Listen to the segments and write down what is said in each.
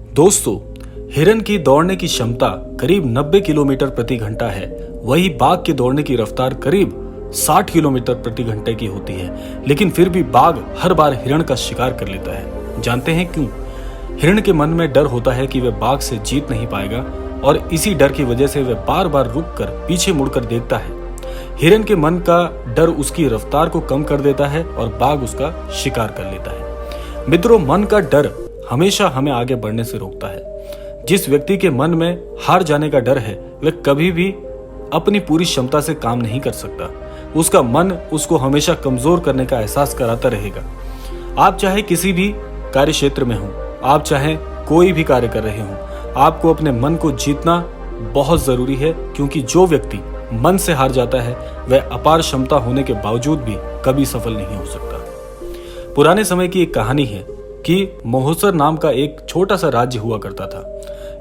दोस्तों, हिरन की दौड़ने की क्षमता करीब 90 किलोमीटर प्रति घंटा है। वही बाघ की दौड़ने की रफ्तार करीब 60 किलोमीटर प्रति घंटे की होती है। लेकिन फिर भी बाघ हर बार हिरण का शिकार कर लेता है। जानते हैं क्यों? हिरण के मन में डर होता है कि वह बाघ से जीत नहीं पाएगा और इसी डर की वजह से वह बार बार रुककर पीछे मुड़कर देखता है। हिरन के मन का डर उसकी रफ्तार को कम कर देता है और बाघ उसका शिकार कर लेता है। मित्रों, मन का डर हमेशा हमें आगे बढ़ने से रोकता है। जिस व्यक्ति के मन में हार जाने का डर है, वह कभी भी अपनी पूरी क्षमता से काम नहीं कर सकता। उसका मन उसको हमेशा कमजोर करने का एहसास कराता रहेगा। आप चाहे किसी भी कार्य क्षेत्र में हो, आप चाहे कोई भी कार्य कर रहे हो, आपको अपने मन को जीतना बहुत जरूरी है, क्योंकि जो व्यक्ति मन से हार जाता है वह अपार क्षमता होने के बावजूद भी कभी सफल नहीं हो सकता। पुराने समय की एक कहानी है कि महोत्सर नाम का एक छोटा सा राज्य हुआ करता था।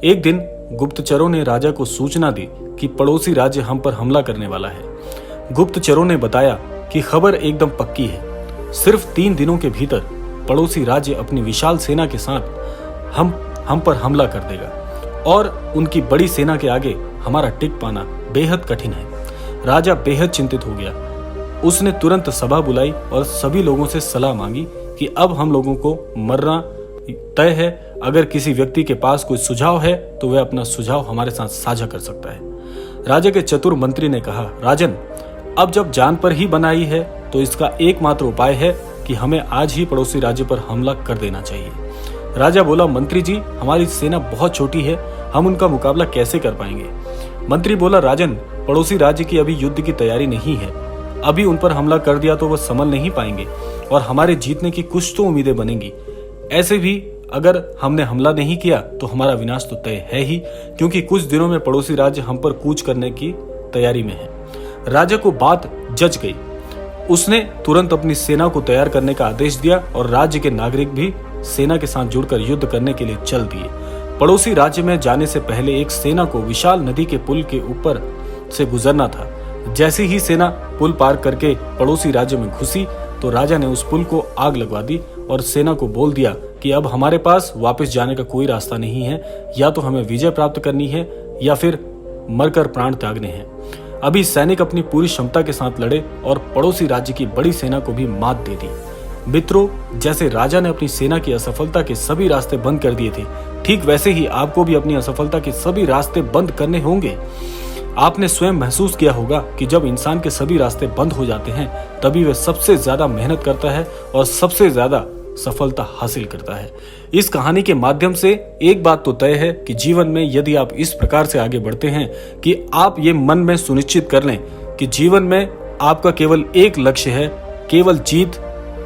एक दिन गुप्तचरों ने राजा को सूचना दी कि पड़ोसी राज्य हम पर हमला करने वाला है। गुप्तचरों ने बताया कि खबर एकदम पक्की है। सिर्फ 3 दिनों के भीतर पड़ोसी राज्य अपनी विशाल सेना के साथ हम पर हमला कर देगा और उनकी बड़ी सेना के आगे हमारा टिक पाना बेहद कठिन है। राजा बेहद चिंतित हो गया। उसने तुरंत सभा बुलाई और सभी लोगों से सलाह मांगी कि अब हम लोगों को मरना तय है। अगर किसी व्यक्ति के पास कोई सुझाव है तो वह अपना सुझाव हमारे साथ साझा कर सकता है। राजा के चतुर मंत्री ने कहा, राजन, अब जब जान पर ही बनाई है तो इसका एकमात्र उपाय है कि हमें आज ही पड़ोसी राज्य पर हमला कर देना चाहिए। राजा बोला, मंत्री जी, हमारी सेना बहुत छोटी है, हम उनका मुकाबला कैसे कर पाएंगे? मंत्री बोला, राजन, पड़ोसी राज्य की अभी युद्ध की तैयारी नहीं है। अभी उन पर हमला कर दिया तो वह संभल नहीं पाएंगे और हमारे जीतने की कुछ तो उम्मीदें बनेंगी। ऐसे भी अगर हमने हमला नहीं किया तो हमारा विनाश तो तय है ही, क्योंकि कुछ दिनों में पड़ोसी राज्य हम पर कूच करने की तैयारी में है। राजा को बात जच गई। उसने तुरंत अपनी सेना को तैयार करने का आदेश दिया और राज्य के नागरिक भी सेना के साथ जुड़कर युद्ध करने के लिए चल दिए। पड़ोसी राज्य में जाने से पहले एक सेना को विशाल नदी के पुल के ऊपर से गुजरना था। जैसे ही सेना पुल पार करके पड़ोसी राज्य में घुसी तो राजा ने उस पुल को आग लगवा दी और सेना को बोल दिया कि अब हमारे पास वापस जाने का कोई रास्ता नहीं है। या तो हमें विजय प्राप्त करनी है या फिर मरकर प्राण त्यागने हैं। अभी सैनिक अपनी पूरी क्षमता के साथ लड़े और पड़ोसी राज्य की बड़ी सेना को भी मात दे दी। मित्रों, जैसे राजा ने अपनी सेना की असफलता के सभी रास्ते बंद कर दिए थे, ठीक वैसे ही आपको भी अपनी असफलता के सभी रास्ते बंद करने होंगे। आपने स्वयं महसूस किया होगा कि जब इंसान के सभी रास्ते बंद हो जाते हैं तभी वह सबसे ज्यादा मेहनत करता है और सबसे ज्यादा सफलता हासिल करता है। इस कहानी के माध्यम से एक बात तो तय है कि जीवन में यदि आप इस प्रकार से आगे बढ़ते हैं कि आप ये मन में सुनिश्चित कर लें कि जीवन में आपका केवल एक लक्ष्य है, केवल जीत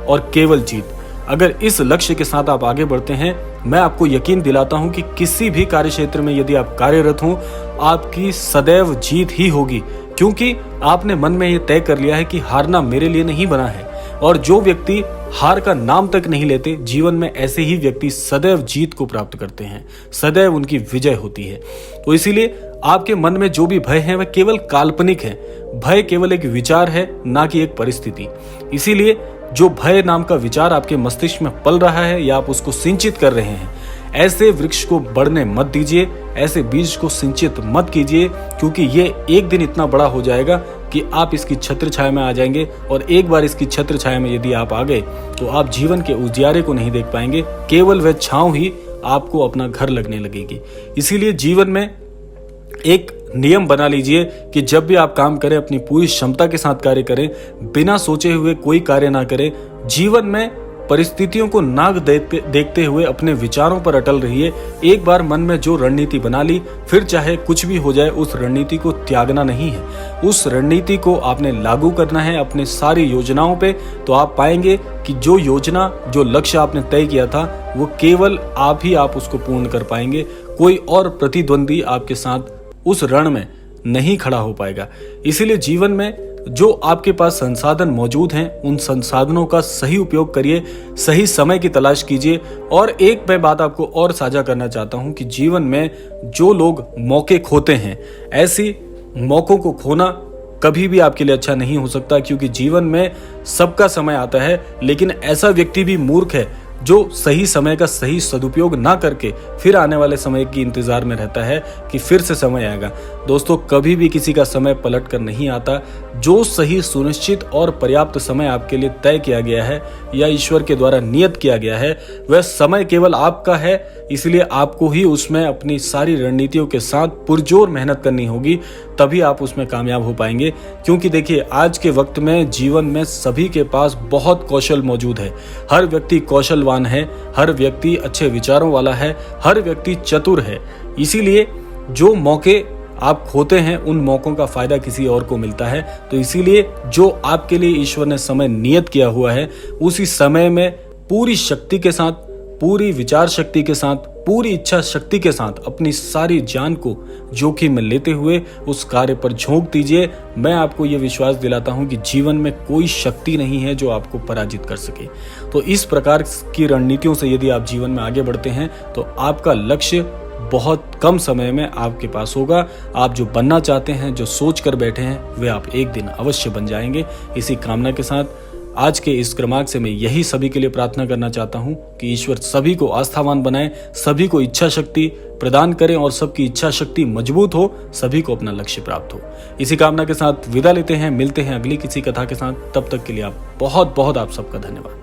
और केवल जीत। अगर इस लक्ष्य के साथ आप आगे बढ़ते हैं, मैं आपको यकीन दिलाता हूं कि किसी भी कार्य क्षेत्र में यदि आप कार्यरत हों, आपकी सदैव जीत ही होगी, क्योंकि आपने मन में ये तय कर लिया है कि हारना मेरे लिए नहीं बना है। और जो व्यक्ति हार का नाम तक नहीं लेते, जीवन में ऐसे ही व्यक्ति सदैव जीत को प्राप्त करते हैं, सदैव उनकी विजय होती है। तो इसीलिए आपके मन में जो भी भय है वह केवल काल्पनिक है। भय केवल एक विचार है, ना कि एक परिस्थिति। इसीलिए जो भय नाम का विचार आपके मस्तिष्क में पल रहा है या आप उसको सिंचित कर रहे हैं, ऐसे वृक्ष को बढ़ने मत दीजिए, ऐसे बीज को सिंचित मत कीजिए, क्योंकि ये एक दिन इतना बड़ा हो जाएगा कि आप इसकी छत्र छाया में आ जाएंगे। और एक बार इसकी छत्र छाया में यदि आप आ गए तो आप जीवन के उजियारे को नहीं देख पाएंगे, केवल वह छांव ही आपको अपना घर लगने लगेगी। इसीलिए जीवन में एक नियम बना लीजिए कि जब भी आप काम करें अपनी पूरी क्षमता के साथ कार्य करें, बिना सोचे हुए कोई कार्य ना करें। जीवन में परिस्थितियों को नाक देखते हुए अपने विचारों पर अटल रहिए। एक बार मन में जो रणनीति बना ली, फिर चाहे कुछ भी हो जाए, उस रणनीति को त्यागना नहीं है। उस रणनीति को आपने लागू करना है अपने सारी योजनाओं पे। तो आप पाएंगे कि जो योजना, जो लक्ष्य आपने तय किया था, वो केवल आप उसको पूर्ण कर पाएंगे। कोई और प्रतिद्वंदी आपके साथ उस रण में नहीं खड़ा हो पाएगा। इसीलिए जीवन में जो आपके पास संसाधन मौजूद हैं, उन संसाधनों का सही उपयोग करिए, सही समय की तलाश कीजिए। और एक मैं बात आपको और साझा करना चाहता हूं कि जीवन में जो लोग मौके खोते हैं, ऐसी मौकों को खोना कभी भी आपके लिए अच्छा नहीं हो सकता, क्योंकि जीवन में सबका समय आता है। लेकिन ऐसा व्यक्ति भी मूर्ख है जो सही समय का सही सदुपयोग ना करके फिर आने वाले समय की इंतजार में रहता है कि फिर से समय आएगा। दोस्तों, कभी भी किसी का समय पलट कर नहीं आता। जो सही, सुनिश्चित और पर्याप्त समय आपके लिए तय किया गया है या ईश्वर के द्वारा नियत किया गया है, वह समय केवल आपका है। इसलिए आपको ही उसमें अपनी सारी रणनीतियों के साथ पुरजोर मेहनत करनी होगी, तभी आप उसमें कामयाब हो पाएंगे। क्योंकि देखिए, आज के वक्त में जीवन में सभी के पास बहुत कौशल मौजूद है। हर व्यक्ति कौशलवान है, हर व्यक्ति अच्छे विचारों वाला है, हर व्यक्ति चतुर है। इसीलिए जो मौके आप खोते हैं, उन मौकों का फायदा किसी और को मिलता है। तो इसीलिए जो आपके लिए ईश्वर ने समय नियत किया हुआ है, उसी समय में पूरी शक्ति के साथ, पूरी विचार शक्ति के साथ, पूरी इच्छा शक्ति के साथ अपनी सारी जान को जोखिम में लेते हुए उस कार्य पर झोंक दीजिए। मैं आपको यह विश्वास दिलाता हूं कि जीवन में कोई शक्ति नहीं है जो आपको पराजित कर सके। तो इस प्रकार की रणनीतियों से यदि आप जीवन में आगे बढ़ते हैं तो आपका लक्ष्य बहुत कम समय में आपके पास होगा। आप जो बनना चाहते हैं, जो सोच कर बैठे हैं, वे आप एक दिन अवश्य बन जाएंगे। इसी कामना के साथ आज के इस क्रमांक से मैं यही सभी के लिए प्रार्थना करना चाहता हूं कि ईश्वर सभी को आस्थावान बनाए, सभी को इच्छा शक्ति प्रदान करें और सबकी इच्छा शक्ति मजबूत हो, सभी को अपना लक्ष्य प्राप्त हो। इसी कामना के साथ विदा लेते हैं, मिलते हैं अगली किसी कथा के साथ। तब तक के लिए आप बहुत बहुत आप सबका धन्यवाद।